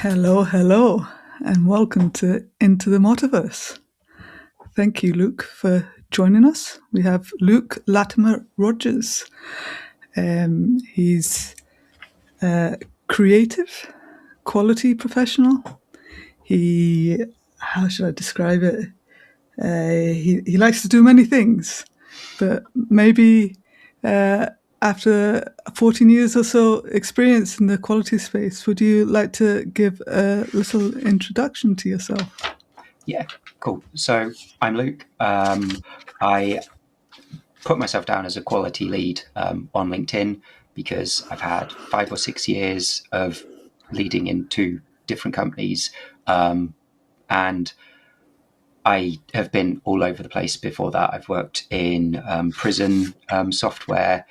Hello, hello, and welcome to Into the MoTaverse. Thank you, Luke, for joining us. We have Luke Lattimer-Rogers. He's a creative, quality professional. How should I describe it? He likes to do many things, but maybe after 14 years or so experience in the quality space, would you like to give a little introduction to yourself? Yeah, cool. So I'm Luke. I put myself down as a quality lead on LinkedIn because I've had 5 or 6 years of leading in two different companies. And I have been all over the place before that. I've worked in prison software,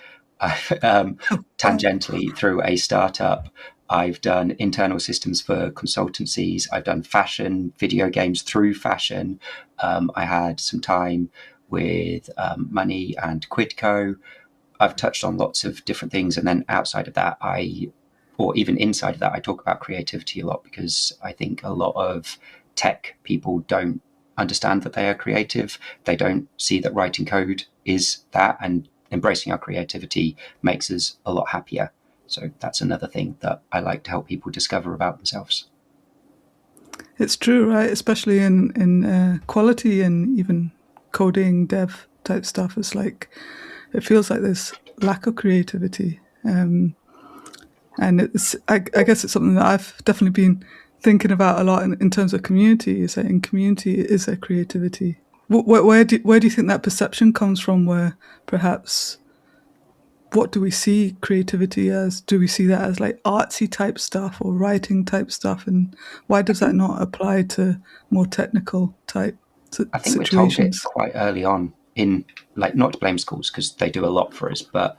tangentially through a startup. I've done internal systems for consultancies. I've done fashion, video games through fashion. I had some time with Money and Quidco. I've touched on lots of different things. And then outside of that, or even inside of that, I talk about creativity a lot because I think a lot of tech people don't understand that they are creative. They don't see that writing code is that, and embracing our creativity makes us a lot happier. So that's another thing that I like to help people discover about themselves. It's true, right? Especially in quality and even coding, dev type stuff. It feels like there's lack of creativity. And I guess it's something that I've definitely been thinking about a lot in terms of community. Is that in community is there creativity? Where do you think that perception comes from? Where perhaps what do we see creativity as? Do we see that as like artsy type stuff or writing type stuff? And why I does that think not apply to more technical type I think we're told it situations? quite early on in, like, not to blame schools because they do a lot for us, but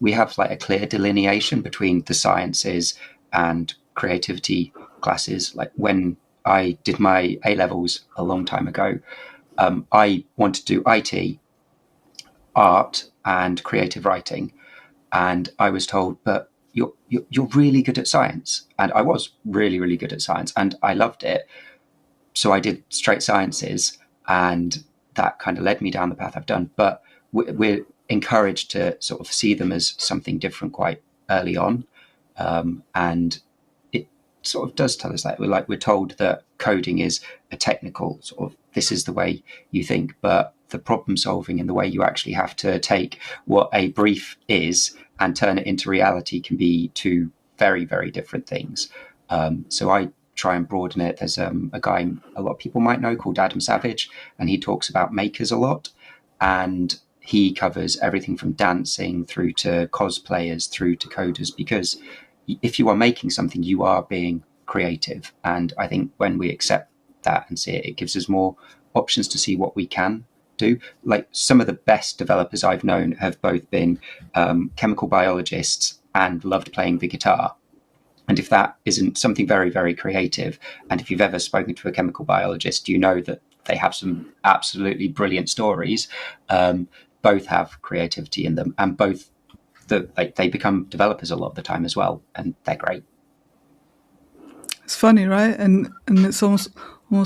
we have like a clear delineation between the sciences and creativity classes. Like when I did my A levels a long time ago, I wanted to do IT, art, and creative writing, and I was told, but you're really good at science, and I was really good at science, and I loved it. So I did straight sciences, and that kind of led me down the path I've done. But we're encouraged to sort of see them as something different quite early on, and it sort of does tell us that we're told that coding is a technical sort of, this is the way you think, but the problem solving and the way you actually have to take what a brief is and turn it into reality can be two very different things. So I try and broaden it. There's a guy a lot of people might know called Adam Savage, and he talks about makers a lot. And he covers everything from dancing through to cosplayers through to coders, because if you are making something, you are being creative. And I think when we accept that and see it, it gives us more options to see what we can do. Like some of the best developers I've known have both been chemical biologists and loved playing the guitar. And if that isn't something very creative, and if you've ever spoken to a chemical biologist, you know that they have some absolutely brilliant stories. Both have creativity in them, and both they become developers a lot of the time as well, and they're great. It's funny, right? And it's almost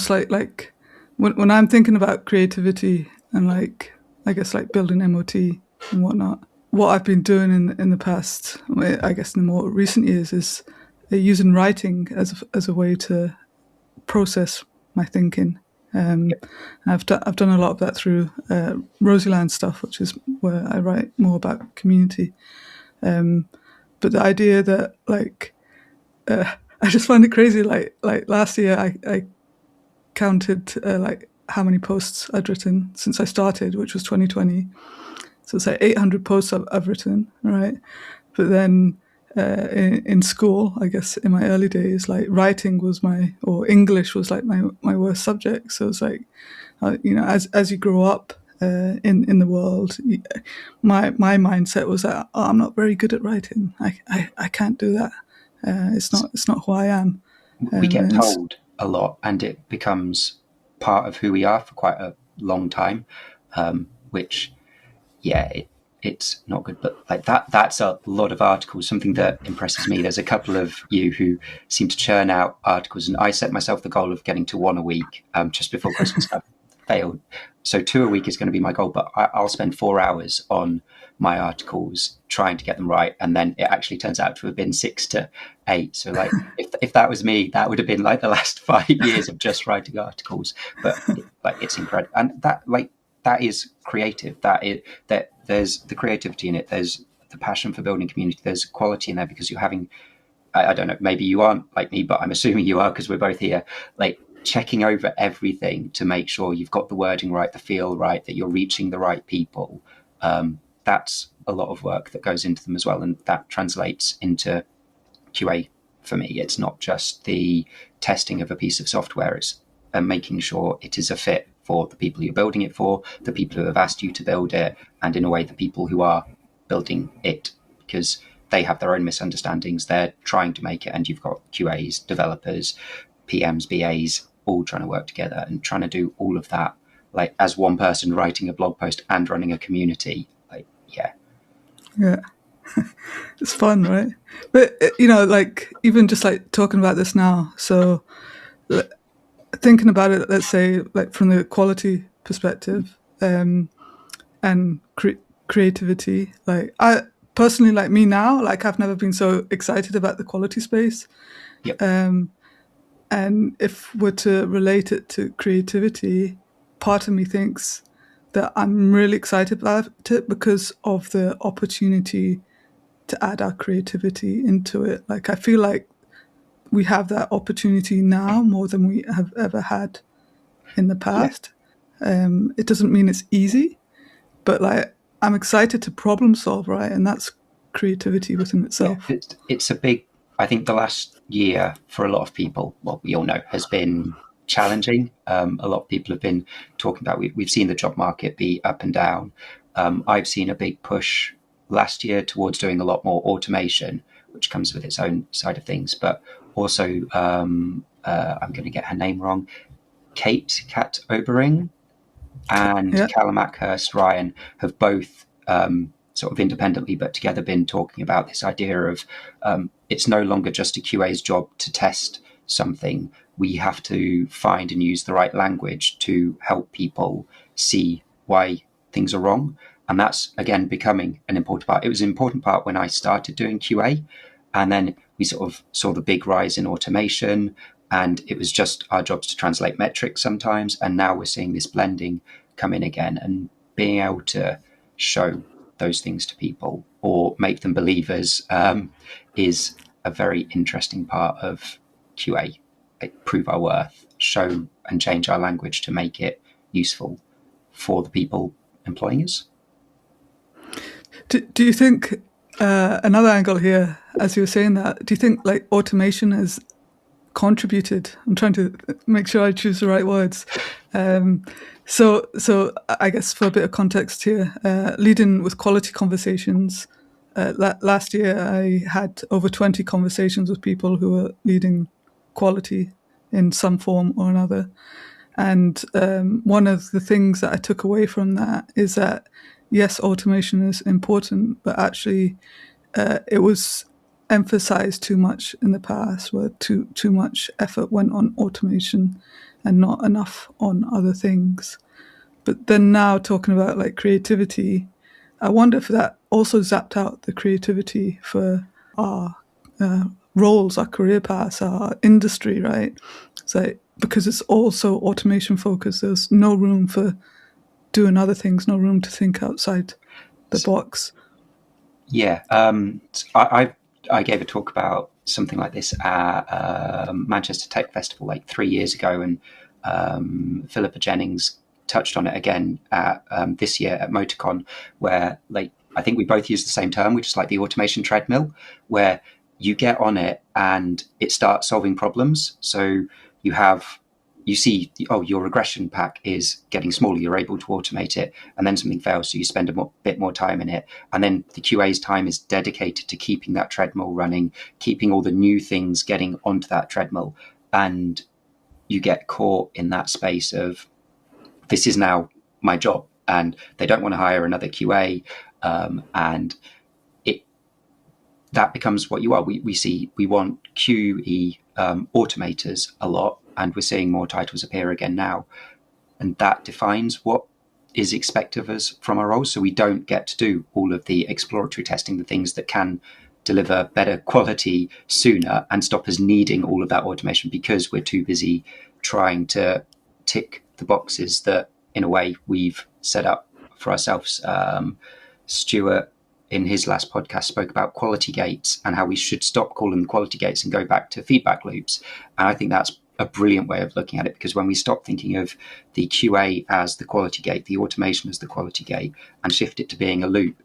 like when I'm thinking about creativity and like I guess like building MOT and whatnot, what I've been doing in the past, I guess in the more recent years, is using writing as a way to process my thinking. Yep. I've done a lot of that through Rosyland stuff, which is where I write more about community. But the idea that uh, I just find it crazy. Like last year, I counted like how many posts I'd written since I started, which was 2020. So it's like 800 posts I've written, right? But then in school, I guess in my early days, like writing was or English was like my worst subject. So it's like, as you grow up in the world, my mindset was that I'm not very good at writing. I can't do that. It's not who I am. We get And told a lot, and it becomes part of who we are for quite a long time, which, yeah, it's not good. But like that's a lot of articles. Something that impresses me, there's a couple of you who seem to churn out articles, and I set myself the goal of getting to one a week just before Christmas. I failed. So 2 a week is going to be my goal, but I'll spend 4 hours on my articles trying to get them right, and then it actually turns out to have been 6 to 8. So like if that was me, that would have been like the last 5 years of just writing articles. But it's incredible, and that is creative. That there's the creativity in it. There's the passion for building community. There's quality in there because you're having, I don't know, maybe you aren't like me, but I'm assuming you are because we're both here, like checking over everything to make sure you've got the wording right, the feel right, that you're reaching the right people. That's a lot of work that goes into them as well, and that translates into QA for me. It's not just the testing of a piece of software, it's making sure it is a fit for the people you're building it for, the people who have asked you to build it, and in a way the people who are building it, because they have their own misunderstandings. They're trying to make it, and you've got QAs, developers, PMs, BAs, all trying to work together and trying to do all of that, like as one person writing a blog post and running a community. Like, yeah. It's fun, right? But like even just like talking about this now, so thinking about it, let's say like from the quality perspective, and creativity, like I personally, like me now, like I've never been so excited about the quality space. yep. And if we're to relate it to creativity, part of me thinks that I'm really excited about it because of the opportunity to add our creativity into it. Like I feel like we have that opportunity now more than we have ever had in the past. It doesn't mean it's easy, but like I'm excited to problem solve, right? And that's creativity within itself. Yeah, it's a big, I think the last year for a lot of people, well, we all know, has been challenging. A lot of people have been talking about, we've seen the job market be up and down. I've seen a big push last year towards doing a lot more automation, which comes with its own side of things. But also, I'm going to get her name wrong, Kat Obering and Callum Ackhurst Ryan have both sort of independently but together been talking about this idea of it's no longer just a QA's job to test something. We have to find and use the right language to help people see why things are wrong. And that's, again, becoming an important part. It was an important part when I started doing QA. And then we sort of saw the big rise in automation. And it was just our jobs to translate metrics sometimes. And now we're seeing this blending come in again. And being able to show those things to people or make them believers is a very interesting part of QA. Like, prove our worth, show and change our language to make it useful for the people employing us. Do you think another angle here, as you were saying that, do you think like automation has contributed? I'm trying to make sure I choose the right words. So I guess for a bit of context here, leading with quality conversations, last year I had over 20 conversations with people who were leading quality in some form or another. And one of the things that I took away from that is that, yes, automation is important, but actually it was emphasized too much in the past, where too much effort went on automation and not enough on other things. But then now talking about like creativity, I wonder if that also zapped out the creativity for our roles, our career paths, our industry, right? So because it's also automation focused, there's no room for doing other things, no room to think outside the box. Yeah, I gave a talk about something like this at Manchester Tech Festival like 3 years ago, and Philippa Jennings touched on it again at this year at MotorCon, where like I think we both use the same term, which is like the automation treadmill, where you get on it and it starts solving problems. So you see, oh, your regression pack is getting smaller, you're able to automate it, and then something fails, so you spend a bit more time in it. And then the QA's time is dedicated to keeping that treadmill running, keeping all the new things getting onto that treadmill. And you get caught in that space of, this is now my job, and they don't want to hire another QA. and that becomes what you are. We want QE automators a lot, and we're seeing more titles appear again now, and that defines what is expected of us from our roles. So we don't get to do all of the exploratory testing, the things that can deliver better quality sooner and stop us needing all of that automation because we're too busy trying to tick the boxes that, in a way, we've set up for ourselves. Stuart, in his last podcast, spoke about quality gates and how we should stop calling them quality gates and go back to feedback loops. And I think that's a brilliant way of looking at it, because when we stop thinking of the QA as the quality gate, the automation as the quality gate, and shift it to being a loop,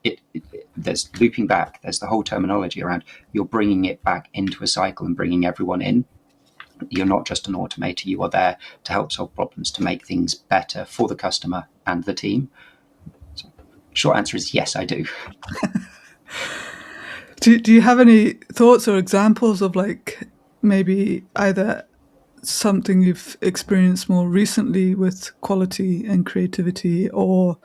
there's looping back. There's the whole terminology around you're bringing it back into a cycle and bringing everyone in. You're not just an automator. You are there to help solve problems, to make things better for the customer and the team. So, short answer is yes, I do. Do you have any thoughts or examples of, like, maybe either something you've experienced more recently with quality and creativity, or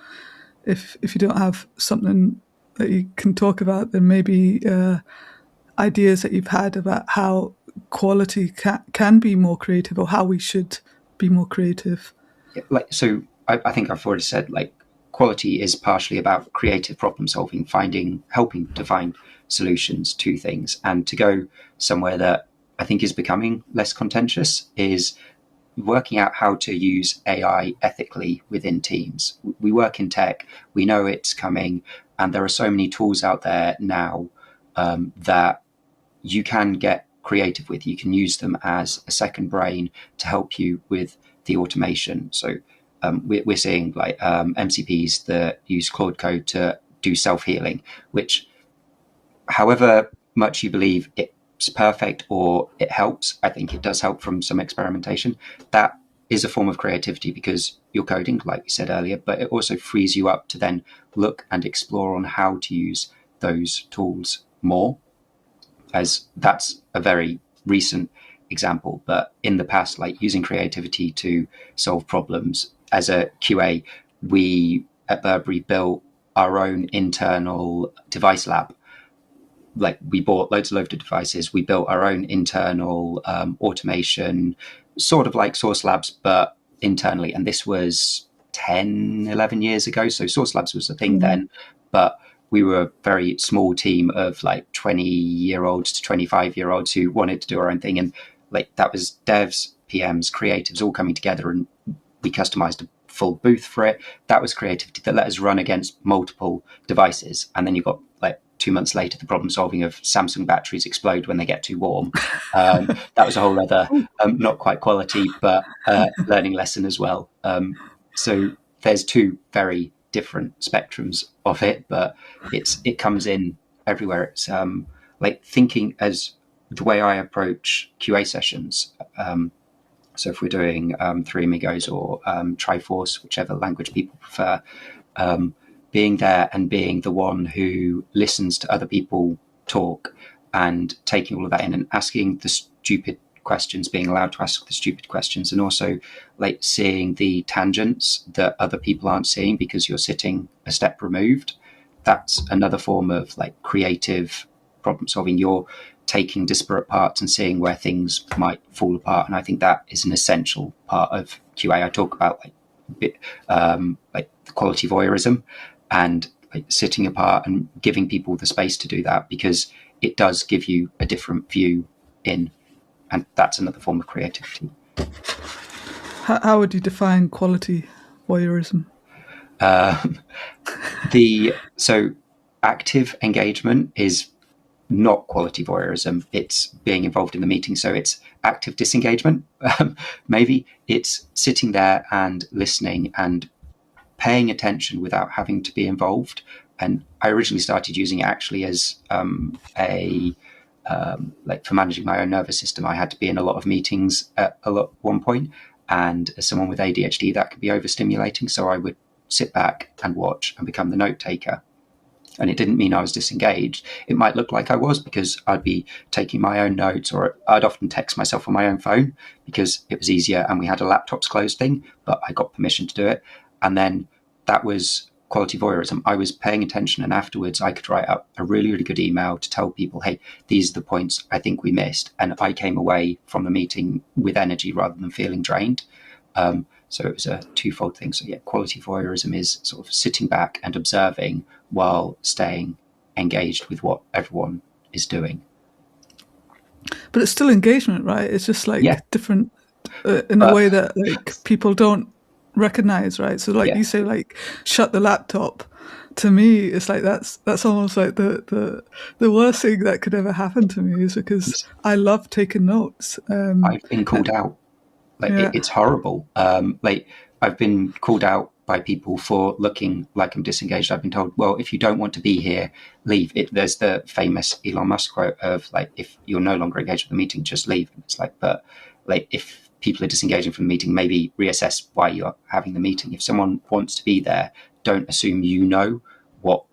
if you don't have something that you can talk about, then maybe ideas that you've had about how quality can be more creative, or how we should be more creative? I think I've already said, like, quality is partially about creative problem solving, helping to find solutions to things, and to go somewhere that I think is becoming less contentious is working out how to use AI ethically within teams. We work in tech, we know it's coming, and there are so many tools out there now that you can get creative with. You can use them as a second brain to help you with the automation. So we're seeing like MCPs that use Claude Code to do self-healing, which, however much you believe it's perfect or it helps, I think it does help from some experimentation. That is a form of creativity because you're coding, like you said earlier, but it also frees you up to then look and explore on how to use those tools more, as that's a very recent example. But in the past, like using creativity to solve problems, as a QA, we at Burberry built our own internal device lab. Like, we bought loads of devices. We built our own internal automation, sort of like Source Labs, but internally. And this was 10, 11 years ago. So Source Labs was a thing then, but we were a very small team of like 20-year-olds to 25-year-olds who wanted to do our own thing. And like, that was devs, PMs, creatives all coming together, and we customized a full booth for it. That was creativity that let us run against multiple devices. And then you got like 2 months later, the problem solving of Samsung batteries explode when they get too warm. That was a whole other, not quite quality, but learning lesson as well. So there's two very different spectrums of it, but it comes in everywhere. It's like thinking as the way I approach QA sessions. So if we're doing Three Amigos or Triforce, whichever language people prefer, being there and being the one who listens to other people talk and taking all of that in and asking the stupid questions, being allowed to ask the stupid questions, and also like seeing the tangents that other people aren't seeing because you're sitting a step removed. That's another form of like creative problem solving. You're taking disparate parts and seeing where things might fall apart. And I think that is an essential part of QA. I talk about like the quality voyeurism and like sitting apart and giving people the space to do that, because it does give you a different view in, and that's another form of creativity. How would you define quality voyeurism? So active engagement is not quality voyeurism. It's being involved in the meeting. So it's active disengagement. Maybe it's sitting there and listening and paying attention without having to be involved. And I originally started using it actually as like for managing my own nervous system. I had to be in a lot of meetings at one point, and as someone with ADHD, that could be overstimulating. So I would sit back and watch and become the note taker. And it didn't mean I was disengaged. It might look like I was, because I'd be taking my own notes, or I'd often text myself on my own phone because it was easier and we had a laptops closed thing, but I got permission to do it. And then that was quality voyeurism. I was paying attention, and afterwards I could write up a really, really good email to tell people, hey, these are the points I think we missed. And I came away from the meeting with energy rather than feeling drained. So it was a twofold thing. So yeah, quality voyeurism is sort of sitting back and observing while staying engaged with what everyone is doing. But it's still engagement, right? It's just like different in a way that like people don't recognize, right? So like you say, like shut the laptop. To me, it's like that's almost like the worst thing that could ever happen to me, is because I love taking notes. I've been called out. Like it's horrible. Like I've been called out by people for looking like I'm disengaged. I've been told, well, if you don't want to be here, leave. There's the famous Elon Musk quote of like, if you're no longer engaged with the meeting, just leave. And it's like, but like if people are disengaging from the meeting, maybe reassess why you're having the meeting. If someone wants to be there, don't assume you know what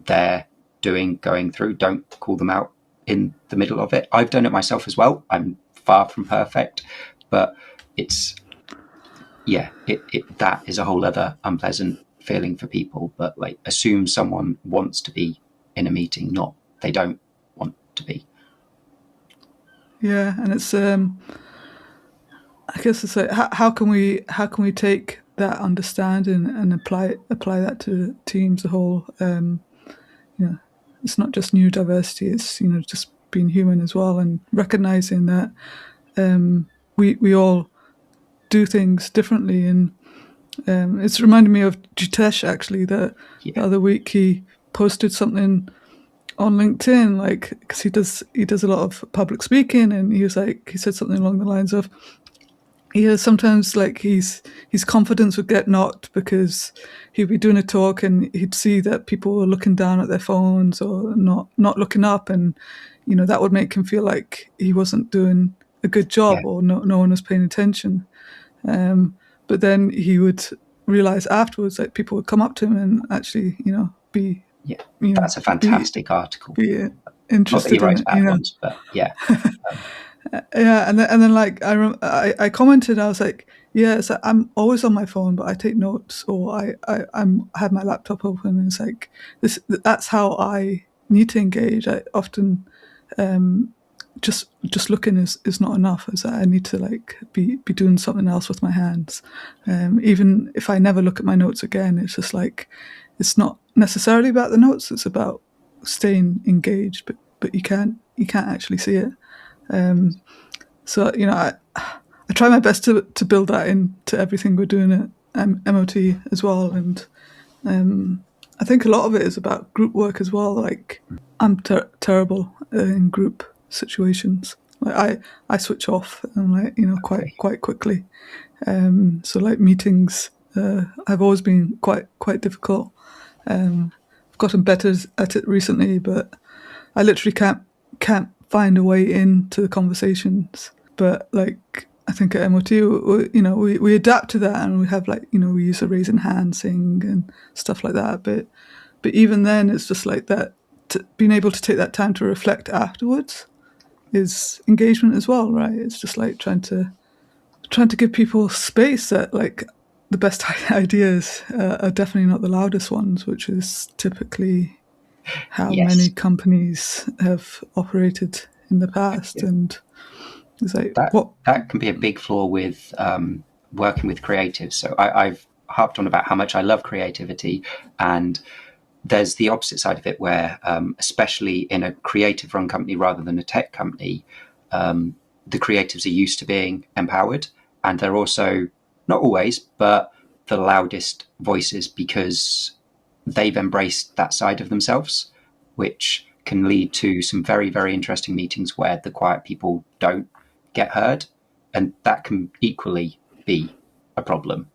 they're doing, going through. Don't call them out in the middle of it. I've done it myself as well. I'm far from perfect, but it's that is a whole other unpleasant feeling for people. But like, assume someone wants to be in a meeting, not they don't want to be. Yeah, and it's I guess it's like how can we take that understanding and apply that to teams as a whole. It's not just neurodiversity; it's just being human as well, and recognizing that we all do things differently. And it's reminded me of Jitesh, actually, that the other week he posted something on LinkedIn, like, because he does a lot of public speaking, and he said something along the lines of, sometimes like his confidence would get knocked because he'd be doing a talk and he'd see that people were looking down at their phones or not looking up, and that would make him feel like he wasn't doing a good job, or no one was paying attention. But then he would realize afterwards that people would come up to him and actually, be that's a fantastic article. Be interested in it, ones, but yeah. And then like I commented, I was like, it's like, I'm always on my phone, but I take notes, or I have my laptop open, and it's like that's how I need to engage. I often just looking is not enough. Is that I need to like be doing something else with my hands. Even if I never look at my notes again, it's just like, it's not necessarily about the notes. It's about staying engaged, but you can't actually see it. So I try my best to build that into everything we're doing at MOT as well. And I think a lot of it is about group work as well. Like, I'm terrible in group situations. Like I switch off and quite quickly. So like meetings have always been quite difficult. I've gotten better at it recently, but I literally can't find a way into the conversations. But like, I think at MOT, we adapt to that, and we have we use a raising hand thing and stuff like that. But even then, it's just like that. Being able to take that time to reflect afterwards is engagement as well, right? It's just like trying to give people space that like the best ideas are definitely not the loudest ones, which is typically how many companies have operated in the past. And it's like that can be a big flaw with working with creatives. So I've harped on about how much I love creativity, and there's the opposite side of it where, especially in a creative run company rather than a tech company, the creatives are used to being empowered, and they're also, not always, but the loudest voices because they've embraced that side of themselves, which can lead to some very, very interesting meetings where the quiet people don't get heard. And that can equally be a problem.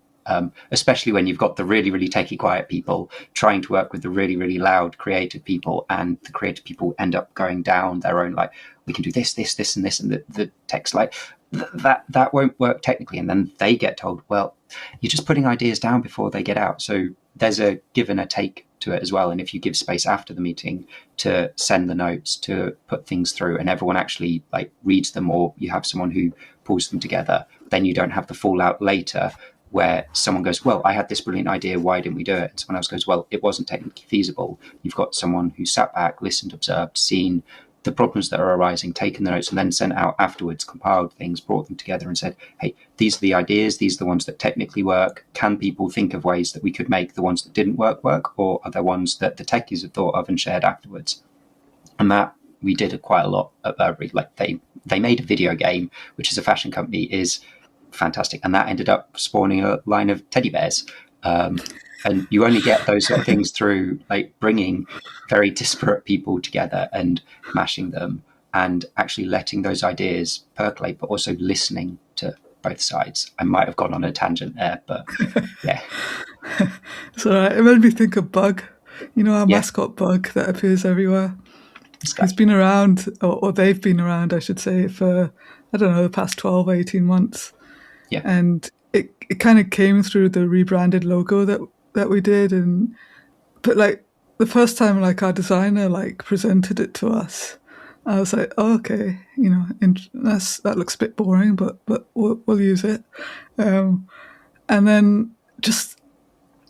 Especially when you've got the really, really techie quiet people trying to work with the really, really loud creative people, and the creative people end up going down their own, like, we can do this, and this, and the tech's like, that won't work technically. And then they get told, well, you're just putting ideas down before they get out. So there's a give and a take to it as well. And if you give space after the meeting to send the notes, to put things through, and everyone actually like reads them, or you have someone who pulls them together, then you don't have the fallout later where someone goes, well, I had this brilliant idea, why didn't we do it? And someone else goes, well, it wasn't technically feasible. You've got someone who sat back, listened, observed, seen the problems that are arising, taken the notes, and then sent out afterwards, compiled things, brought them together and said, hey, these are the ideas, these are the ones that technically work. Can people think of ways that we could make the ones that didn't work, or are there ones that the techies have thought of and shared afterwards? And that we did quite a lot at Burberry. Like they made a video game, which is a fashion company, is fantastic, and that ended up spawning a line of teddy bears. And you only get those sort of things through like bringing very disparate people together and mashing them, and actually letting those ideas percolate, but also listening to both sides. I might have gone on a tangent there, but yeah. So it made me think of Bug, our mascot Bug that appears everywhere. He's been around, or they've been around, I should say, for, I don't know, the past 12, 18 months. Yeah. And it kind of came through the rebranded logo that we did. But like the first time, like our designer like presented it to us, I was like, oh, okay, that looks a bit boring, but we'll use it. And then just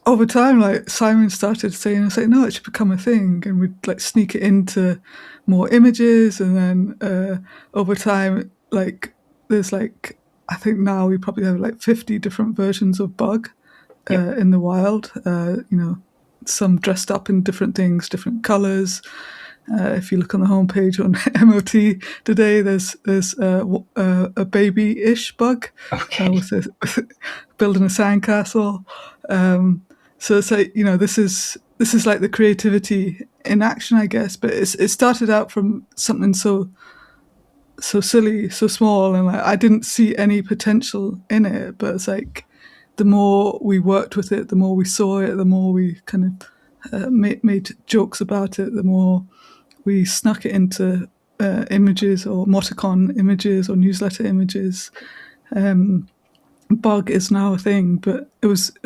over time, like Simon started saying, no, it should become a thing, and we'd like sneak it into more images, and then over time, like there's like, I think now we probably have like 50 different versions of Bug in the wild. Some dressed up in different things, different colors. If you look on the homepage on MOT today, there's a baby-ish Bug with building a sandcastle. So it's like, this is like the creativity in action, I guess. But it started out from something so silly, so small, and like I didn't see any potential in it. But it's like the more we worked with it, the more we saw it, the more we kind of made jokes about it, the more we snuck it into images or Moticon images or newsletter images. Bug is now a thing, but it was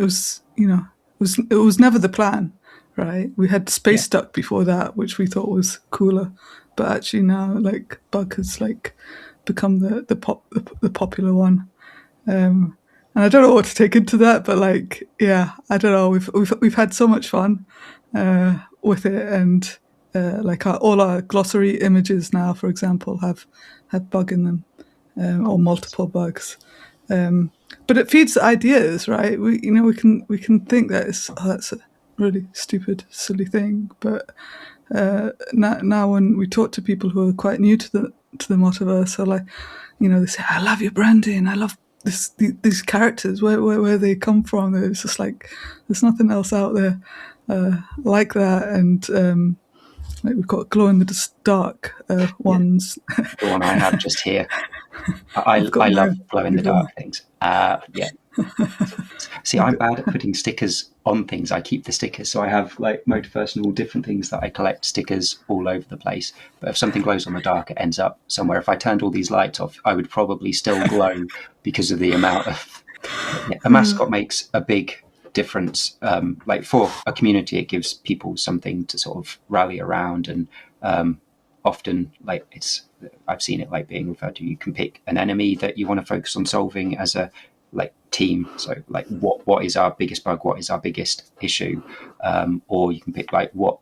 never the plan, right? We had Space Duck before that, which we thought was cooler, but actually now like Bug has like become the popular one. And I don't know what to take into that, but like, yeah, I don't know. We've had so much fun with it, and like all our glossary images now, for example, have Bug in them, or multiple bugs. But it feeds ideas, right? We can think that that's a really stupid, silly thing, but now when we talk to people who are quite new to the MoTaverse, are like, they say, I love your branding, I love these characters, where they come from. It's just like there's nothing else out there like that. And like we've got glow in the dark ones. The one I have just here. I love glow in the dark things. See, I'm bad at putting stickers on things. I keep the stickers, so I have like MoTaverse and all different things that I collect stickers all over the place. But if something glows on the dark, it ends up somewhere. If I turned all these lights off, I would probably still glow because of the amount of. A mascot makes a big difference. Like for a community, it gives people something to sort of rally around, and often like I've seen it like being referred to. You can pick an enemy that you want to focus on solving as a like team. So like what is our biggest bug? What is our biggest issue? Or you can pick like what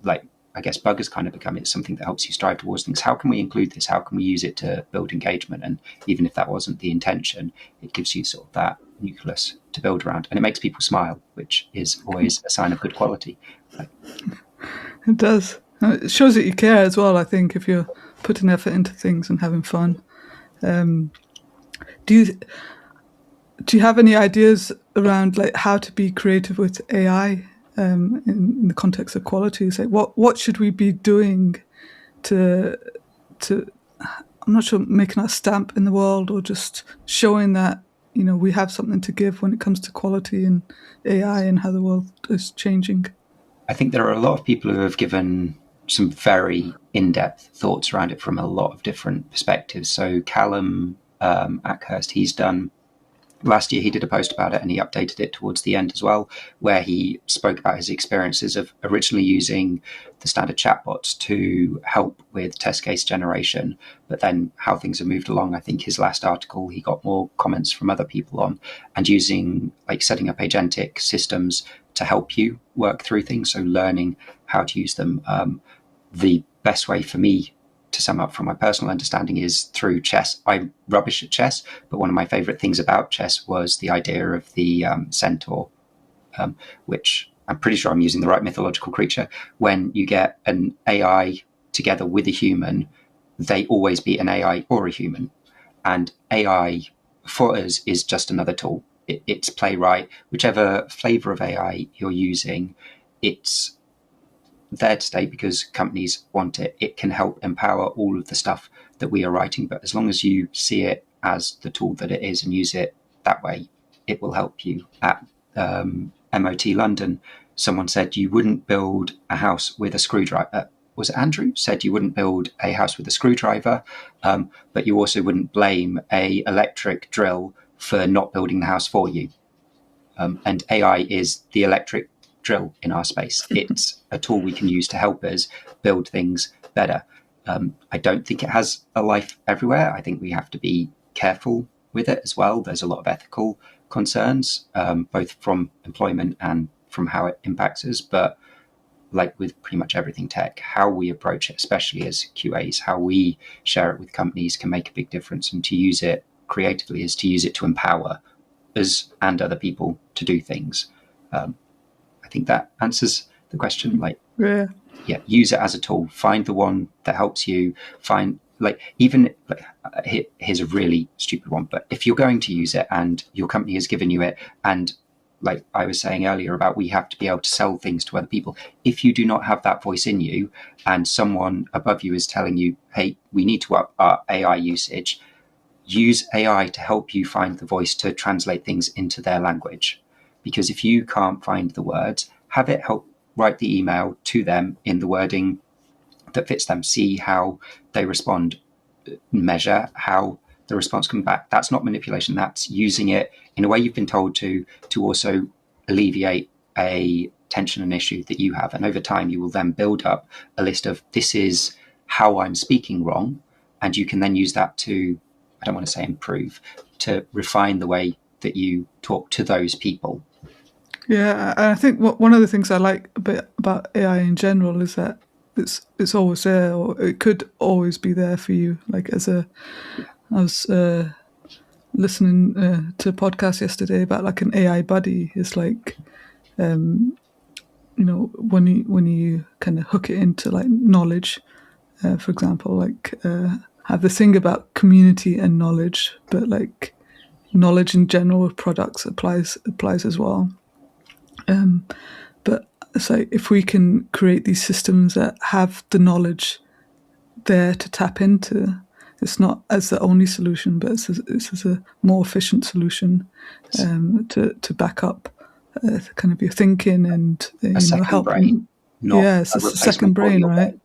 like I guess Bug has kind of become it's something that helps you strive towards things. How can we include this? How can we use it to build engagement? And even if that wasn't the intention, it gives you sort of that nucleus to build around, and it makes people smile, which is always a sign of good quality. It does. It shows that you care as well, I think, if you're putting effort into things and having fun. Do you have any ideas around like how to be creative with AI in the context of quality? Say, what should we be doing to I'm not sure, making our stamp in the world, or just showing that we have something to give when it comes to quality and AI and how the world is changing? I think there are a lot of people who have given some very in-depth thoughts around it from a lot of different perspectives. So Callum Ackhurst, he's done last year he did a post about it, and he updated it towards the end as well, where he spoke about his experiences of originally using the standard chatbots to help with test case generation, but then how things have moved along. I think his last article, he got more comments from other people on, and using like setting up agentic systems to help you work through things. So learning how to use them. The best way for me to sum up from my personal understanding is through chess. I'm rubbish at chess, but one of my favorite things about chess was the idea of the centaur, which I'm pretty sure I'm using the right mythological creature. When you get an AI together with a human, they always beat an AI or a human. And AI for us is just another tool. It's playwright, whichever flavor of AI you're using, it's there to stay because companies want it. It can help empower all of the stuff that we are writing, but as long as you see it as the tool that it is and use it that way, it will help you. At MOT London, someone said you wouldn't build a house with a screwdriver. Was it Andrew said you wouldn't build a house with a screwdriver, but you also wouldn't blame a electric drill for not building the house for you. And AI is the electric drill in our space. It's a tool we can use to help us build things better. I don't think it has a life everywhere. I think we have to be careful with it as well. There's a lot of ethical concerns, both from employment and from how it impacts us. But like with pretty much everything tech, how we approach it, especially as QAs, how we share it with companies can make a big difference. And to use it creatively is to use it to empower us and other people to do things. I think that answers the question. Like, Yeah. Use it as a tool. Find the one that helps you. Find here's a really stupid one, but if you're going to use it and your company has given you it, and like I was saying earlier about we have to be able to sell things to other people. If you do not have that voice in you, and someone above you is telling you, "Hey, we need to up our AI usage," use AI to help you find the voice to translate things into their language. Because if you can't find the words, have it help write the email to them in the wording that fits them. See how they respond, measure how the response comes back. That's not manipulation. That's using it in a way you've been told to also alleviate a tension and issue that you have. And over time, you will then build up a list of, this is how I'm speaking wrong. And you can then use that to, I don't want to say improve, to refine the way that you talk to those people. Yeah, and I think one of the things I like a bit about AI in general is that it's always there, or it could always be there for you. Like I was listening to a podcast yesterday about like an AI buddy. It's like, when you kind of hook it into like knowledge, for example, like have this thing about community and knowledge, but like knowledge in general of products applies as well. But it's like if we can create these systems that have the knowledge there to tap into, it's not as the only solution, but it's as a more efficient solution to back up kind of your thinking and help brain, it's a second brain, right?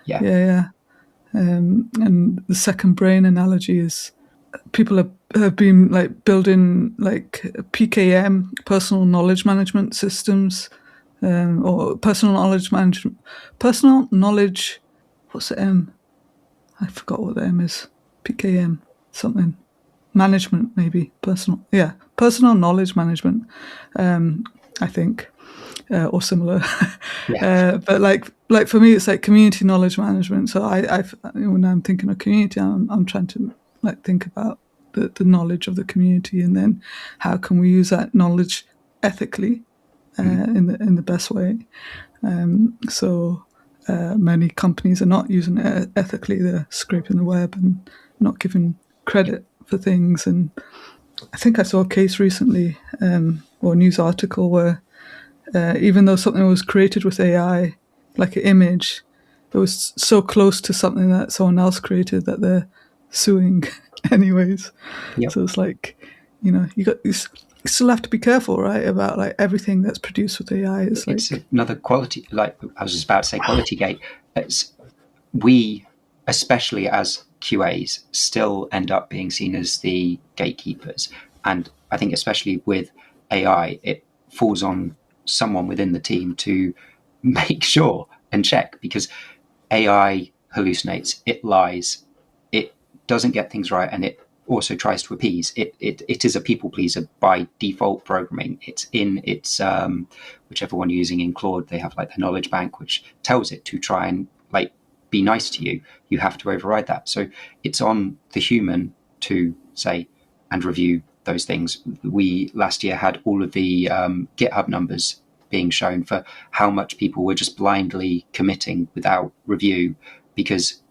Yeah. And the second brain analogy is people have been like building like PKM, personal knowledge management systems, or personal knowledge. What's the M? I forgot what the M is. PKM something. Management, maybe personal knowledge management. I think, or similar. But like for me, it's like community knowledge management. So I when I'm thinking of community, I'm trying to like think about the knowledge of the community, and then how can we use that knowledge ethically in the best way. So many companies are not using it ethically. They're scraping the web and not giving credit for things. And I think I saw a case recently, or a news article where even though something was created with AI, like an image, it was so close to something that someone else created that they're suing anyways. So it's like, you still have to be careful, right, about like everything that's produced with AI. It's another quality, like I was just about to say, quality gate. We, especially as QAs, still end up being seen as the gatekeepers. And I think especially with AI, it falls on someone within the team to make sure and check, because AI hallucinates, it lies, it doesn't get things right, and it also tries to appease. It is a people pleaser by default programming. It's in its whichever one you're using in Claude, they have like the knowledge bank, which tells it to try and like be nice to you. You have to override that. So it's on the human to say and review those things. We last year had all of the GitHub numbers being shown for how much people were just blindly committing without review, because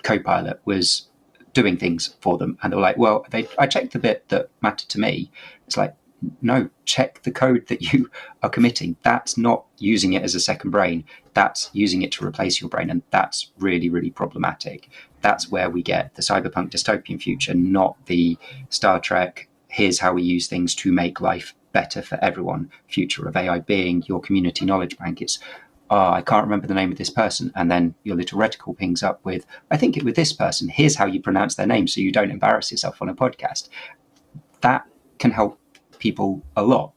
Copilot was doing things for them, and they were like, well, I checked the bit that mattered to me. It's like, no, check the code that you are committing. That's not using it as a second brain. That's using it to replace your brain, and that's really, really problematic. That's where we get the cyberpunk dystopian future, not the Star Trek, here's how we use things to make life better for everyone future of AI being your community knowledge bank. It's, I can't remember the name of this person, and then your little reticle pings up with, I think it with this person, here's how you pronounce their name so you don't embarrass yourself on a podcast. That can help people a lot.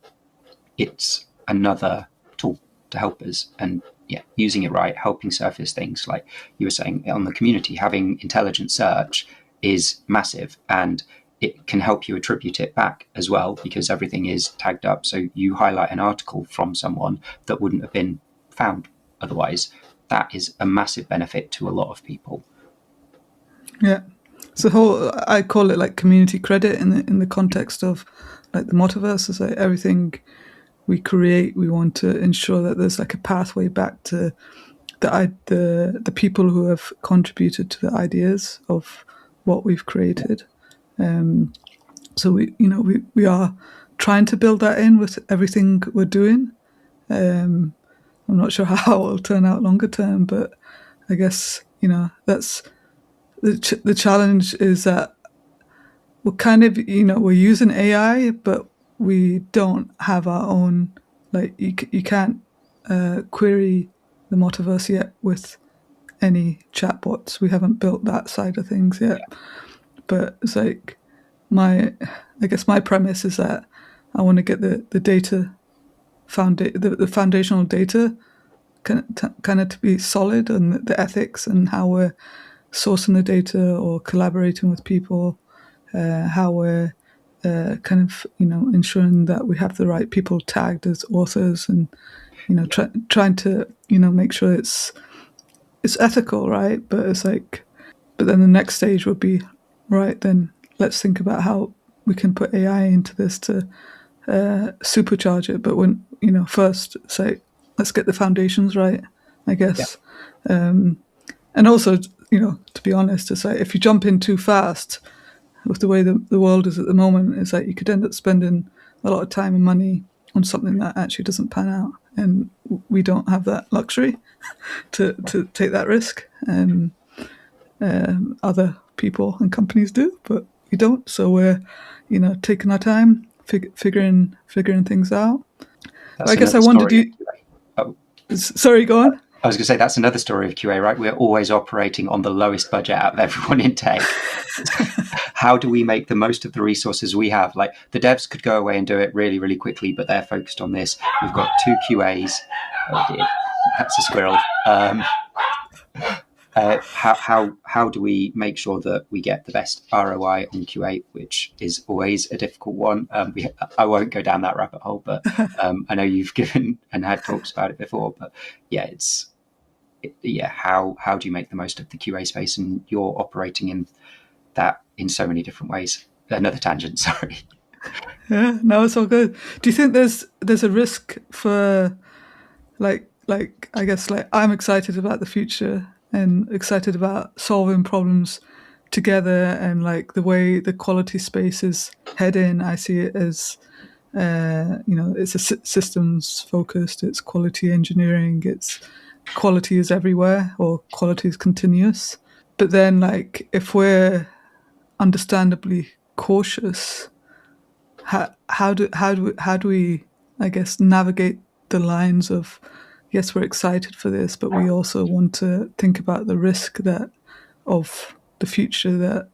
It's another tool to help us, and yeah, using it right, helping surface things like you were saying on the community. Having intelligent search is massive, and it can help you attribute it back as well, because everything is tagged up. So you highlight an article from someone that wouldn't have been found otherwise. That is a massive benefit to a lot of people. Yeah. So I call it like community credit in the context of like the MoTaverse. Is like everything we create, we want to ensure that there's like a pathway back to the people who have contributed to the ideas of what we've created. So we are trying to build that in with everything we're doing. I'm not sure how it will turn out longer term, but I guess that's the challenge, is that we're kind of we're using AI, but we don't have our own, like you can't query the MoTaverse yet with any chatbots. We haven't built that side of things yet. But it's like I guess my premise is that I want to get the data the foundational data kind of to be solid, and the ethics and how we're sourcing the data or collaborating with people, how we're kind of ensuring that we have the right people tagged as authors, and trying to make sure it's ethical, right? But it's like, but then the next stage would be, right, then let's think about how we can put AI into this to supercharge it. But when first say, let's get the foundations right, I guess. Yeah. And also, to be honest, it's like if you jump in too fast with the way the world is at the moment, it's like you could end up spending a lot of time and money on something that actually doesn't pan out, and we don't have that luxury to take that risk. Other people and companies do, but we don't. So we're taking our time, figuring things out. I guess I wondered you. Oh. Sorry, go on. I was going to say, that's another story of QA, right? We're always operating on the lowest budget out of everyone in tech. How do we make the most of the resources we have? Like, the devs could go away and do it really, really quickly, but they're focused on this. We've got 2 QAs. Oh dear, that's a squirrel. How do we make sure that we get the best ROI on QA, which is always a difficult one? I won't go down that rabbit hole, but I know you've given and had talks about it before. But yeah, how do you make the most of the QA space? And you're operating in that in so many different ways. Another tangent, sorry. Yeah, no, it's all good. Do you think there's a risk for like I guess, like, I'm excited about the future and excited about solving problems together, and like the way the quality space is heading, I see it as it's a systems focused, it's quality engineering, it's quality is everywhere, or quality is continuous. But then, like, if we're understandably cautious, how do we, I guess, navigate the lines of, yes, we're excited for this, but we also want to think about the risk of the future that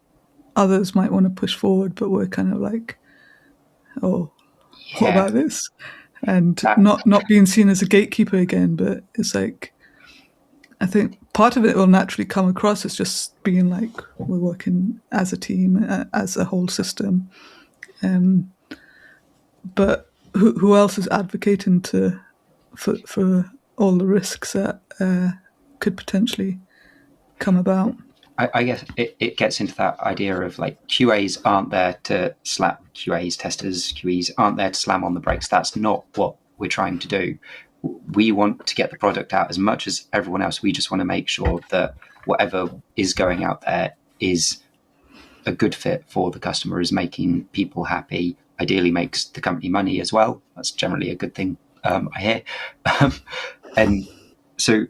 others might want to push forward, but we're kind of like or what Yeah, about this? And that not being seen as a gatekeeper again, but it's like, I think part of it will naturally come across as just being like, we're working as a team, as a whole system. Um, but who else is advocating for all the risks that could potentially come about? I guess it gets into that idea of like QAs aren't there to slap QAs, testers, QEs aren't there to slam on the brakes. That's not what we're trying to do. We want to get the product out as much as everyone else. We just want to make sure that whatever is going out there is a good fit for the customer, is making people happy, ideally makes the company money as well. That's generally a good thing, I hear. And so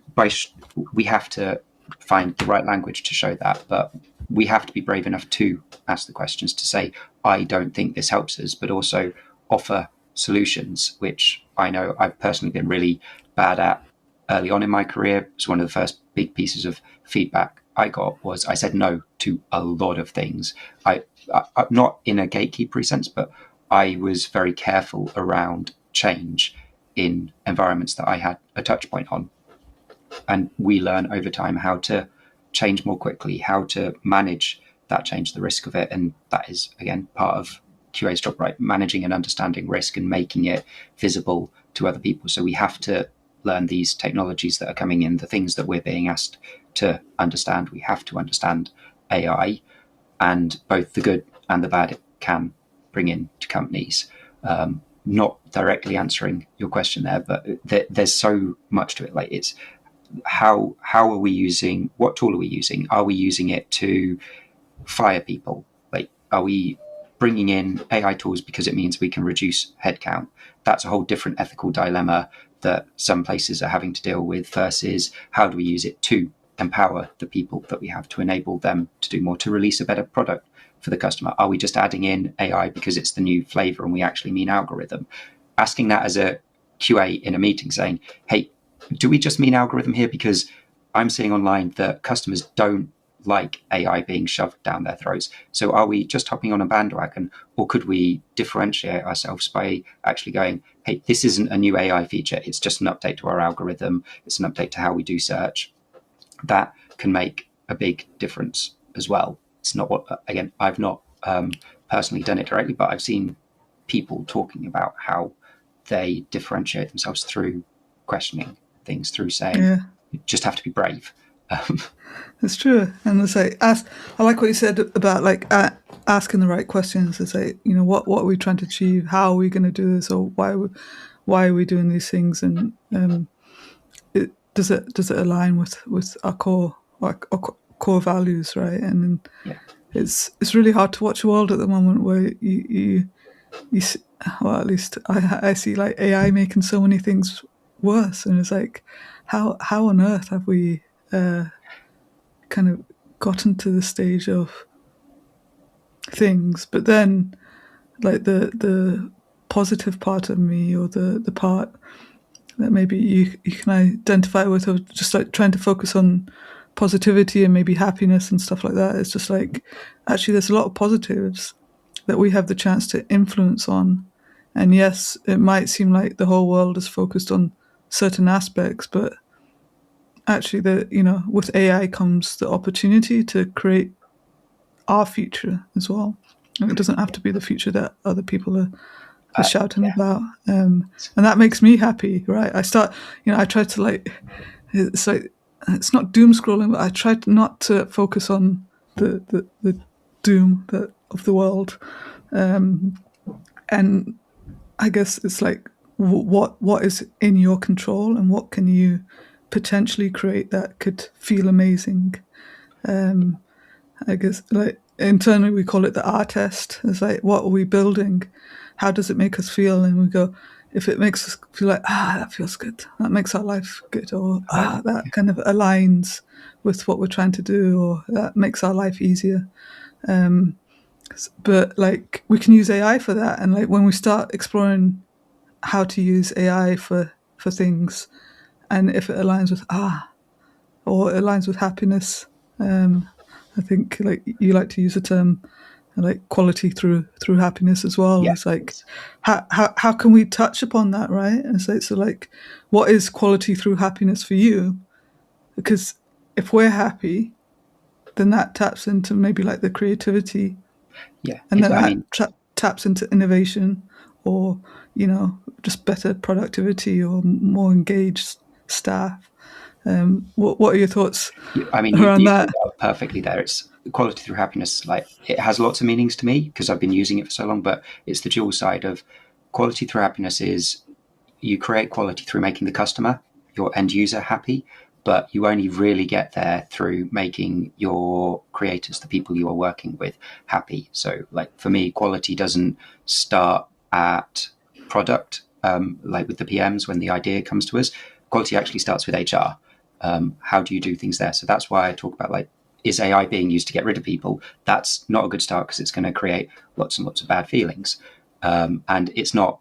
we have to find the right language to show that, but we have to be brave enough to ask the questions, to say, I don't think this helps us, but also offer solutions, which I know I've personally been really bad at early on in my career. It was one of the first big pieces of feedback I got was I said no to a lot of things. I not in a gatekeeper sense, but I was very careful around change in environments that I had a touch point on. And we learn over time how to change more quickly, how to manage that change, the risk of it. And that is, again, part of QA's job, right? Managing and understanding risk and making it visible to other people. So we have to learn these technologies that are coming in, the things that we're being asked to understand. We have to understand AI and both the good and the bad it can bring in to companies. Not directly answering your question there, but there's so much to it. Like it's how are we using, what tool are we using? Are we using it to fire people? Like, are we bringing in AI tools because it means we can reduce headcount? That's a whole different ethical dilemma that some places are having to deal with, versus how do we use it to empower the people that we have, to enable them to do more, to release a better product for the customer? Are we just adding in AI because it's the new flavor and we actually mean algorithm? Asking that as a QA in a meeting, saying, hey, do we just mean algorithm here? Because I'm seeing online that customers don't like AI being shoved down their throats. So are we just hopping on a bandwagon, or could we differentiate ourselves by actually going, hey, this isn't a new AI feature, it's just an update to our algorithm, it's an update to how we do search. That can make a big difference as well. It's not what, again, I've not personally done it directly, but I've seen people talking about how they differentiate themselves through questioning things, through saying, Yeah, you just have to be brave. it's true. And it's like, I like what you said about like asking the right questions. It's like, what are we trying to achieve? How are we going to do this? Or why are we doing these things? And does it align with our core values, right? And Yeah. it's really hard to watch a world at the moment where you see, well, at least I see like AI making so many things worse, and it's like, how on earth have we kind of gotten to the stage of things? But then, like the positive part of me, or the part that maybe you can identify with, of just like trying to focus on positivity and maybe happiness and stuff like that. It's just like, actually there's a lot of positives that we have the chance to influence on. And yes, it might seem like the whole world is focused on certain aspects, but actually with AI comes the opportunity to create our future as well. And it doesn't have to be the future that other people are shouting Yeah. about. And that makes me happy, right? I try to it's not doom scrolling, but I try not to focus on the doom of the world. And I guess it's like, what is in your control, and what can you potentially create that could feel amazing. I guess like internally we call it the R test. It's like, what are we building? How does it make us feel? And we go, if it makes us feel like, that feels good, that makes our life good, or that kind of aligns with what we're trying to do, or that makes our life easier. But like, we can use AI for that, and like when we start exploring how to use AI for things, and if it aligns with or it aligns with happiness, I think like you like to use the term like quality through happiness as well. Yeah. It's like how can we touch upon that, right? And so like, what is quality through happiness for you? Because if we're happy, then that taps into maybe like the creativity, Yeah. and then I that mean, taps into innovation, or just better productivity or more engaged staff. What are your thoughts I mean, around you summed that? it up perfectly there. It's quality through happiness. Like, it has lots of meanings to me because I've been using it for so long, but it's the dual side of quality through happiness is you create quality through making the customer, your end user, happy, but you only really get there through making your creators, the people you are working with, happy. So like for me, quality doesn't start at product, like with the PMs when the idea comes to us. Quality actually starts with HR. How do you do things there? So that's why I talk about, like, is AI being used to get rid of people? That's not a good start because it's going to create lots and lots of bad feelings. And it's not,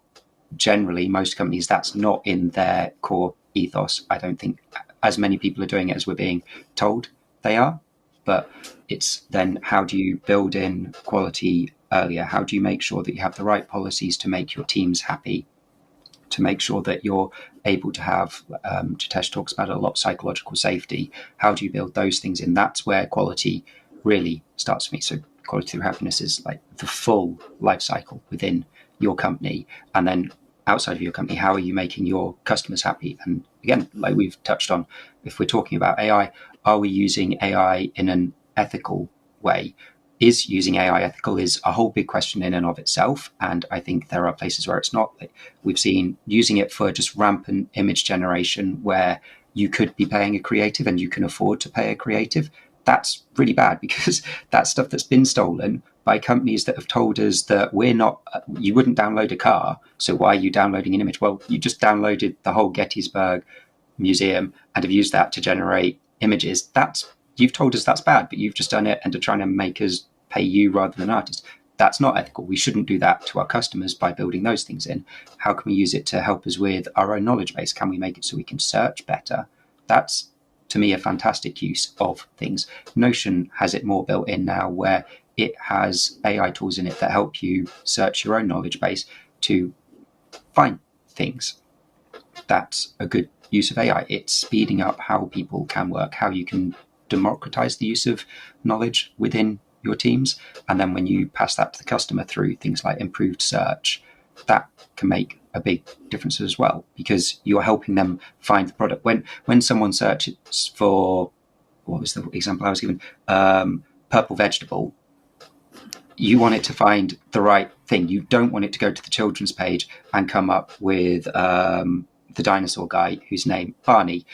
generally, most companies, that's not in their core ethos. I don't think as many people are doing it as we're being told they are. But it's then, how do you build in quality earlier? How do you make sure that you have the right policies to make your teams happy, to make sure that you're able to have, Jitesh talks about it a lot, psychological safety. How do you build those things in? That's where quality really starts for me. So quality through happiness is like the full life cycle within your company. And then outside of your company, how are you making your customers happy? And again, like we've touched on, if we're talking about AI, are we using AI in an ethical way? Is using AI ethical is a whole big question in and of itself. And I think there are places where it's not. Like, we've seen using it for just rampant image generation where you could be paying a creative and you can afford to pay a creative. That's really bad because that's stuff that's been stolen by companies that have told us that we're not, you wouldn't download a car. So why are you downloading an image? Well, you just downloaded the whole Gettysburg Museum and have used that to generate images. You've told us that's bad, but you've just done it and are trying to make us pay you rather than artists. That's not ethical. We shouldn't do that to our customers by building those things in. How can we use it to help us with our own knowledge base? Can we make it so we can search better? That's, to me, a fantastic use of things. Notion has it more built in now, where it has AI tools in it that help you search your own knowledge base to find things. That's a good use of AI. It's speeding up how people can work, how you can democratize the use of knowledge within your teams. And then when you pass that to the customer through things like improved search, that can make a big difference as well, because you're helping them find the product. When someone searches for, what was the example I was given, purple vegetable, you want it to find the right thing. You don't want it to go to the children's page and come up with the dinosaur guy whose name Barney.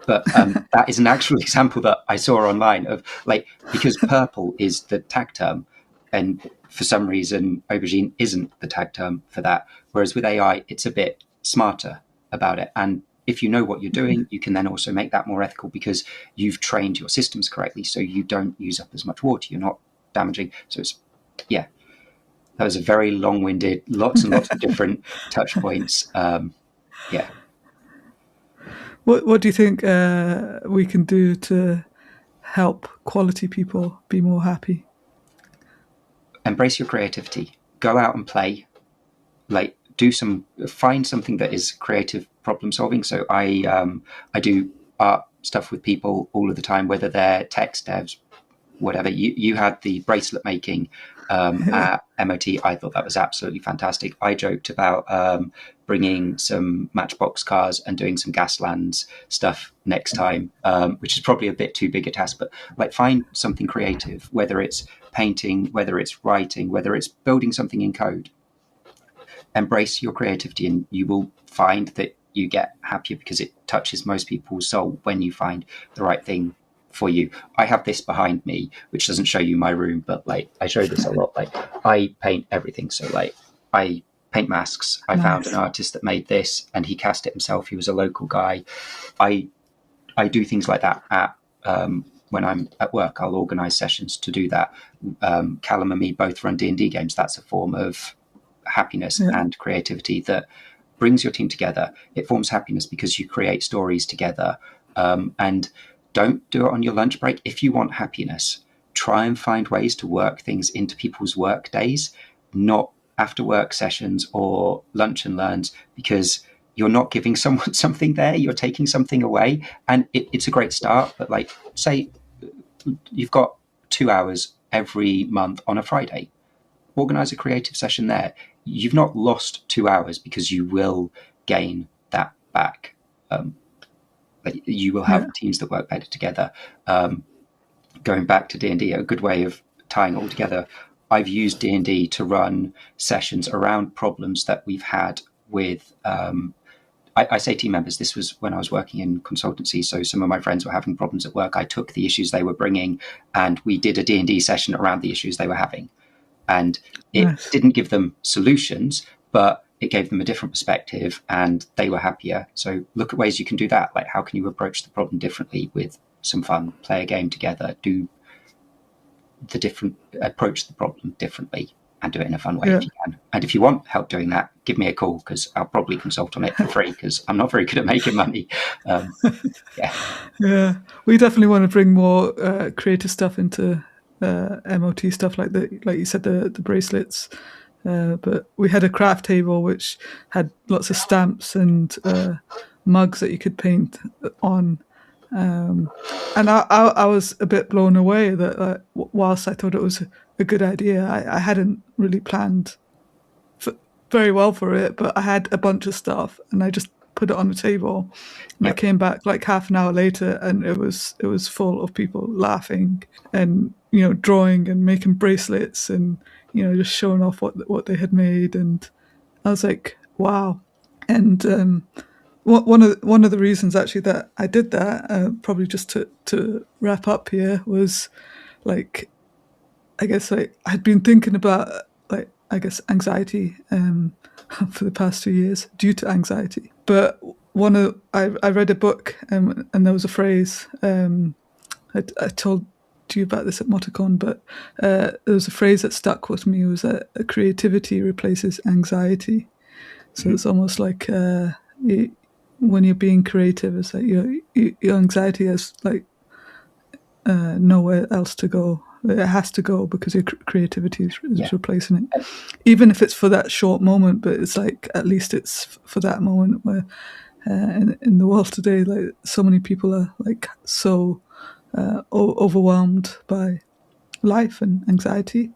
But that is an actual example that I saw online of, like, because purple is the tag term, and for some reason aubergine isn't the tag term for that. Whereas with AI, it's a bit smarter about it. And if you know what you're doing, you can then also make that more ethical because you've trained your systems correctly, so you don't use up as much water. You're not damaging. So it's, yeah, that was a very long-winded, lots and lots of different touch points. Yeah. What do you think we can do to help quality people be more happy? Embrace your creativity. Go out and play. Like, find something that is creative problem solving. So I do art stuff with people all of the time, whether they're text devs, whatever. You had the bracelet making at MOT. I thought that was absolutely fantastic. I joked about bringing some Matchbox cars and doing some Gaslands stuff next time, which is probably a bit too big a task, but like, find something creative, whether it's painting, whether it's writing, whether it's building something in code. Embrace your creativity and you will find that you get happier, because it touches most people's soul when you find the right thing for you. I have this behind me, which doesn't show you my room, but like, I show this a lot. Like, I paint everything. So like, I paint masks. I found an artist that made this and he cast it himself. He was a local guy. I do things like that at when I'm at work. I'll organize sessions to do that. Callum and me both run D&D games. That's a form of happiness and creativity that brings your team together. It forms happiness because you create stories together. And don't do it on your lunch break. If you want happiness, try and find ways to work things into people's work days, not after work sessions or lunch and learns, because you're not giving someone something there, you're taking something away. And it's a great start, but like, say you've got 2 hours every month on a Friday, organize a creative session there. You've not lost 2 hours, because you will gain that back. You will have teams that work better together. Going back to D&D, a good way of tying it all together, I've used D&D to run sessions around problems that we've had with, I say team members, this was when I was working in consultancy, so some of my friends were having problems at work. I took the issues they were bringing and we did a D&D session around the issues they were having. And it didn't give them solutions, but it gave them a different perspective and they were happier. So look at ways you can do that. Like, how can you approach the problem differently with some fun, play a game together, approach the problem differently and do it in a fun way if you can. And if you want help doing that, give me a call, because I'll probably consult on it for free, because I'm not very good at making money. Yeah, we definitely want to bring more creative stuff into MOT stuff, like you said, the bracelets. But we had a craft table which had lots of stamps and mugs that you could paint on. And I was a bit blown away that whilst I thought it was a good idea, I hadn't really planned very well for it, but I had a bunch of stuff and I just put it on the table, and I came back like half an hour later and it was full of people laughing and drawing and making bracelets and just showing off what they had made. And I was like, wow. And one of the reasons actually that I did that, probably just to wrap up here, was like, I guess like I'd been thinking about anxiety for the past 2 years due to anxiety. But I read a book, and there was a phrase, I told you about this at MotaCon, but there was a phrase that stuck with me, was that creativity replaces anxiety. So it's almost like when you're being creative, it's like your anxiety has like nowhere else to go. It has to go because your creativity is replacing it, even if it's for that short moment. But it's like, at least it's for that moment where in the world today, like, so many people are like so overwhelmed by life and anxiety.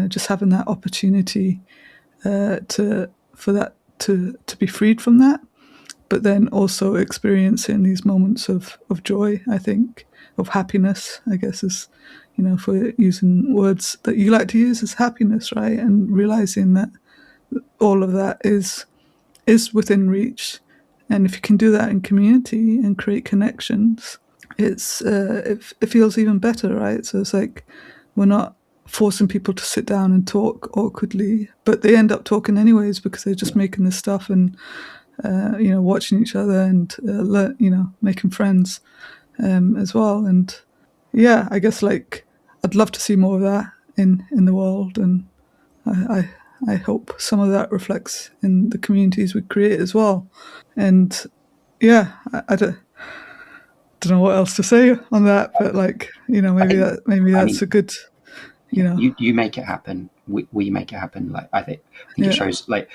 Just having that opportunity to be freed from that, but then also experiencing these moments of joy, I think, of happiness, I guess, is, if we're using words that you like to use, is happiness, right? And realizing that all of that is within reach. And if you can do that in community and create connections, it feels even better, right? So it's like, we're not forcing people to sit down and talk awkwardly, but they end up talking anyways because they're just making this stuff and watching each other and making friends as well. And yeah, I guess like I'd love to see more of that in the world, and I hope some of that reflects in the communities we create as well. And yeah, I don't know what else to say on that, but like, maybe that's a good, you make it happen. We make it happen. Like, I think it shows, like,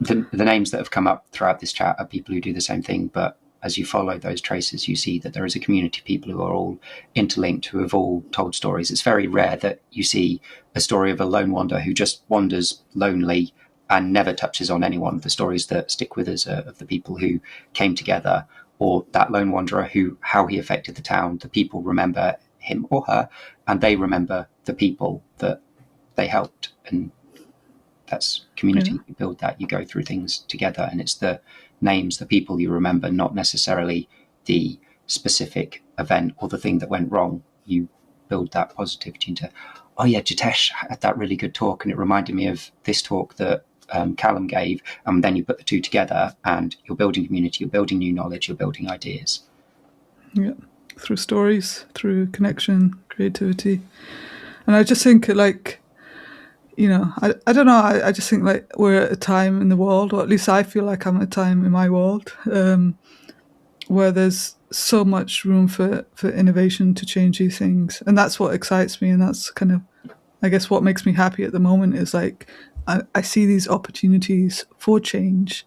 the names that have come up throughout this chat are people who do the same thing, but as you follow those traces, you see that there is a community of people who are all interlinked, who have all told stories. It's very rare that you see a story of a lone wanderer who just wanders lonely and never touches on anyone. The stories that stick with us are of the people who came together, or that lone wanderer how he affected the town. The people remember him or her, and they remember the people that they helped. And that's community. You build that, you go through things together, and it's the names, the people you remember, not necessarily the specific event or the thing that went wrong. You build that positivity into, oh yeah, Jitesh had that really good talk and it reminded me of this talk that Callum gave, and then you put the two together and you're building community, you're building new knowledge, you're building ideas. Yeah, through stories, through connection, creativity. And I just think, like, I don't know, I just think like we're at a time in the world, or at least I feel like I'm at a time in my world, where there's so much room for innovation to change these things, and that's what excites me, and that's kind of, I guess, what makes me happy at the moment is like I see these opportunities for change,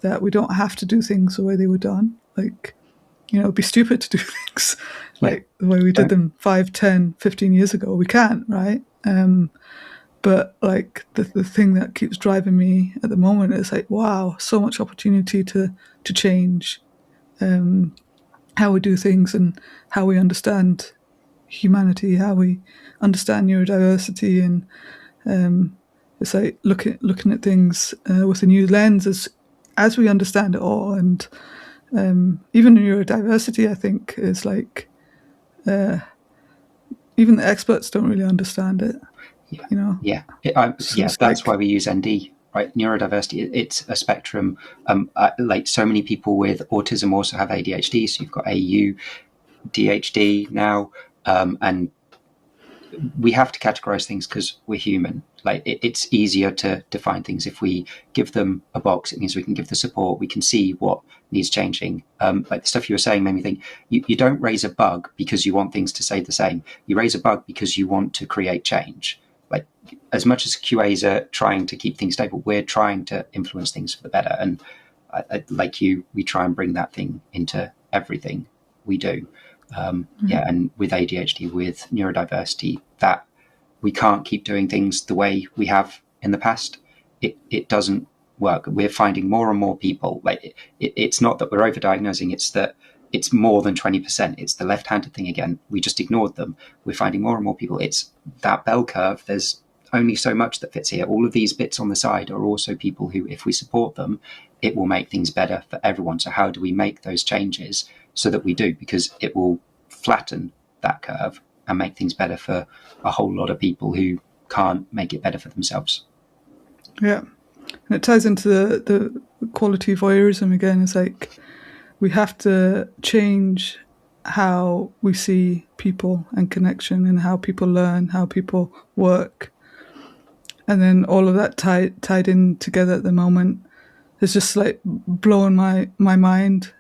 that we don't have to do things the way they were done. Like, it'd be stupid to do things like the way we did them 5, 10, 15 years ago. We can't, right? But like the thing that keeps driving me at the moment is like, wow, so much opportunity to change how we do things and how we understand humanity, how we understand neurodiversity, and it's like looking at things with a new lens as we understand it all. And even neurodiversity, I think, is like even the experts don't really understand it. That's like, why we use ND, right? Neurodiversity, it's a spectrum. Like so many people with autism also have ADHD, so you've got AU, DHD now, and we have to categorize things because we're human. Like it's easier to define things if we give them a box. It means we can give the support, we can see what needs changing. Like the stuff you were saying made me think, you don't raise a bug because you want things to stay the same. You raise a bug because you want to create change. Like as much as QAs are trying to keep things stable, we're trying to influence things for the better. And like you, we try and bring that thing into everything we do. And with ADHD, with neurodiversity, that we can't keep doing things the way we have in the past. It doesn't work. We're finding more and more people. Like it's not that we're overdiagnosing, it's that it's more than 20%. It's the left-handed thing again. We just ignored them. We're finding more and more people. It's that bell curve. There's only so much that fits here. All of these bits on the side are also people who, if we support them, it will make things better for everyone. So how do we make those changes so that we do? Because it will flatten that curve and make things better for a whole lot of people who can't make it better for themselves. Yeah. And it ties into the quality voyeurism again. It's like we have to change how we see people and connection and how people learn, how people work. And then all of that tied in together at the moment is just like blowing my mind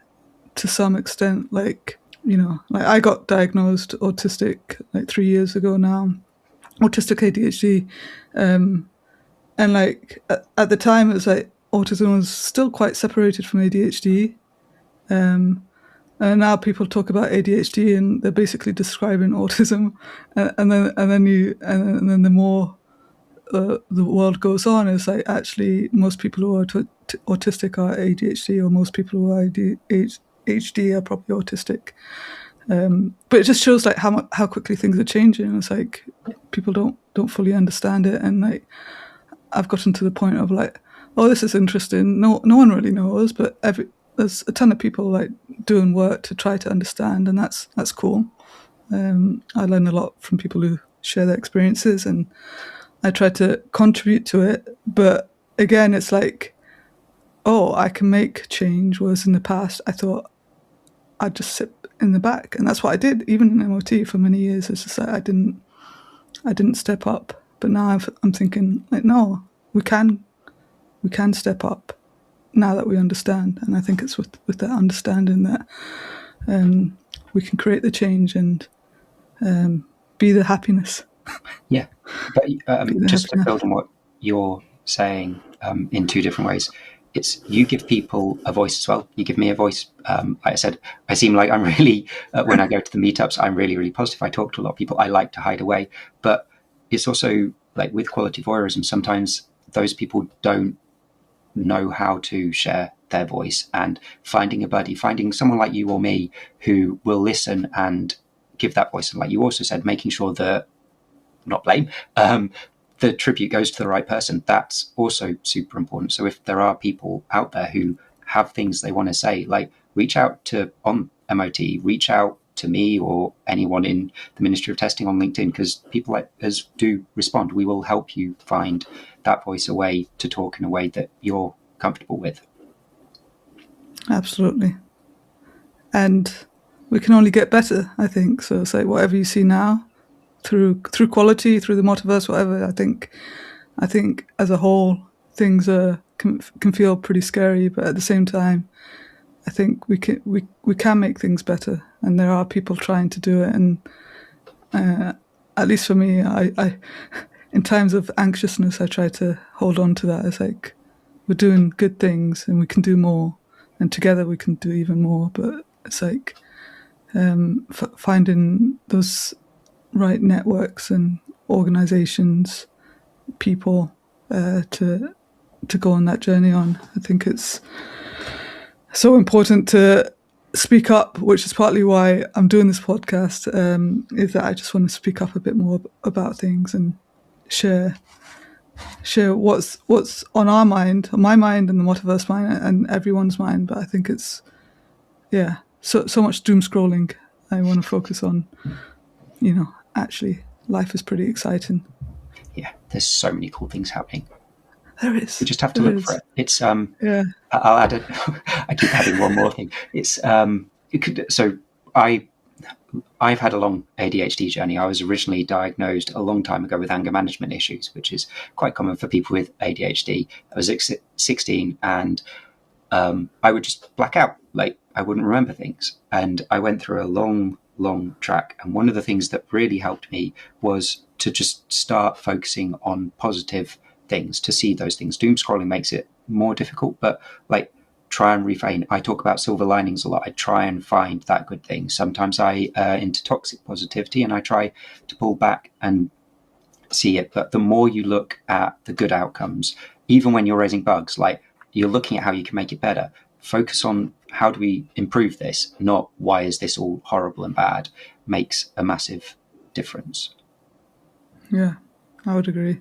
to some extent. Like, like I got diagnosed autistic like 3 years ago now, autistic ADHD. And like at the time, it was like autism was still quite separated from ADHD. And now people talk about ADHD and they're basically describing autism. And then the more the world goes on, it's like actually most people who are autistic are ADHD, or most people who are ADHD are probably autistic. But it just shows like how quickly things are changing. It's like people don't fully understand it, and like I've gotten to the point of like, oh, this is interesting. No one really knows, but there's a ton of people like doing work to try to understand, and that's cool. I learn a lot from people who share their experiences, and I try to contribute to it. But again, it's like, oh, I can make change, whereas in the past I thought I'd just sit in the back, and that's what I did even in MOT for many years. It's just like I didn't step up. But now I'm thinking like, no, we can step up now that we understand. And I think it's with that understanding that we can create the change and be the happiness. Yeah, but just to build on what you're saying in two different ways, it's you give people a voice as well. You give me a voice. Like I said, I seem like I'm really, when I go to the meetups, I'm really, really positive. I talk to a lot of people. I like to hide away. But it's also like with quality voyeurism, sometimes those people don't know how to share their voice, and finding a buddy, finding someone like you or me who will listen and give that voice. And like you also said, making sure that, not blame, the tribute goes to the right person. That's also super important. So if there are people out there who have things they want to say, like reach out to on MOT, reach out to me or anyone in the Ministry of Testing on LinkedIn, because people like us do respond. We will help you find that voice, a way to talk in a way that you're comfortable with. Absolutely. And we can only get better, I think. So it's like whatever you see now, through quality, through the MoTaverse, whatever, I think as a whole, things can feel pretty scary, but at the same time, I think we can make things better, and there are people trying to do it. And at least for me, I in times of anxiousness, I try to hold on to that. It's like we're doing good things, and we can do more, and together we can do even more. But it's like finding those right networks and organizations, people to go on that journey on. I think it's so important to speak up, which is partly why I'm doing this podcast, is that I just want to speak up a bit more about things and share what's on our mind, on my mind and the MoTaverse mind and everyone's mind. But I think it's, so much doom scrolling. I want to focus on, actually life is pretty exciting. Yeah, there's so many cool things happening. There is. You just have to look for it. It's I'll add it. I keep adding one more thing. It's I've had a long ADHD journey. I was originally diagnosed a long time ago with anger management issues, which is quite common for people with ADHD. I was 16 and I would just black out. Like I wouldn't remember things. And I went through a long track. And one of the things that really helped me was to just start focusing on positive things, to see those things. Doom scrolling makes it more difficult, but like try and refrain. I talk about silver linings a lot. I try and find that good thing. Sometimes I into toxic positivity, and I try to pull back and see it. But the more you look at the good outcomes, even when you're raising bugs, like you're looking at how you can make it better. Focus on how do we improve this, not why is this all horrible and bad, makes a massive difference. Yeah, I would agree.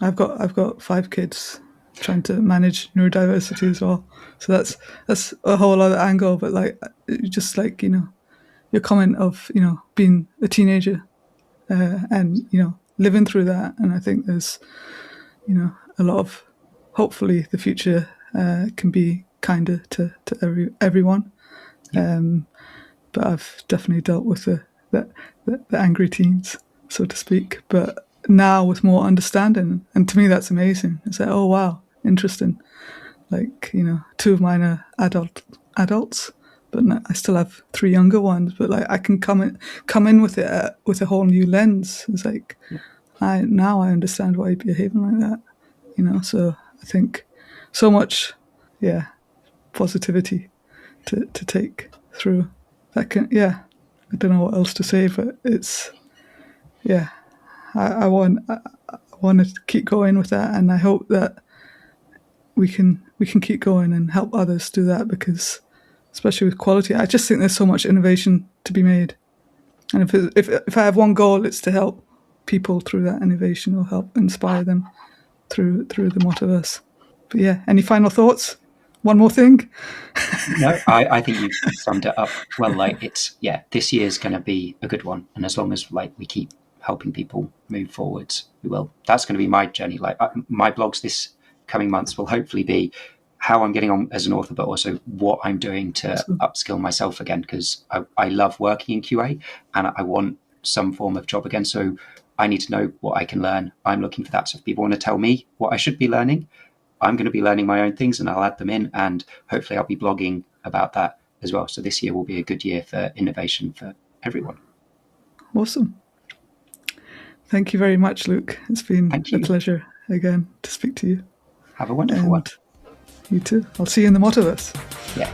I've got 5 kids, trying to manage neurodiversity as well. So that's a whole other angle. But like, just like, your comment of, being a teenager and, living through that. And I think there's, a lot of, hopefully the future can be kinder to everyone. But I've definitely dealt with the angry teens, so to speak. But now with more understanding, and to me that's amazing. It's like, oh wow, interesting. Like 2 of mine are adults, but I still have 3 younger ones. But like I can come in with it with a whole new lens. It's like I understand why you're behaving like that. So I think so much, positivity to take through that. I don't know what else to say, but it's I want to keep going with that, and I hope that we can keep going and help others do that, because especially with quality, I just think there's so much innovation to be made, and if I have one goal, it's to help people through that innovation, or help inspire them through the MoTaverse. But any final thoughts? One more thing? No, I think you've summed it up well. Like this year's going to be a good one, and as long as we keep helping people move forwards, we will. That's going to be my journey. Like my blogs this coming months will hopefully be how I'm getting on as an author, but also what I'm doing to upskill myself again, because I love working in QA and I want some form of job again. So I need to know what I can learn. I'm looking for that. So if people want to tell me what I should be learning, I'm going to be learning my own things and I'll add them in, and hopefully I'll be blogging about that as well. So this year will be a good year for innovation for everyone. Awesome. Thank you very much, Luke. It's been a pleasure again to speak to you. Have a wonderful one. You too. I'll see you in the MoTaverse. Yeah.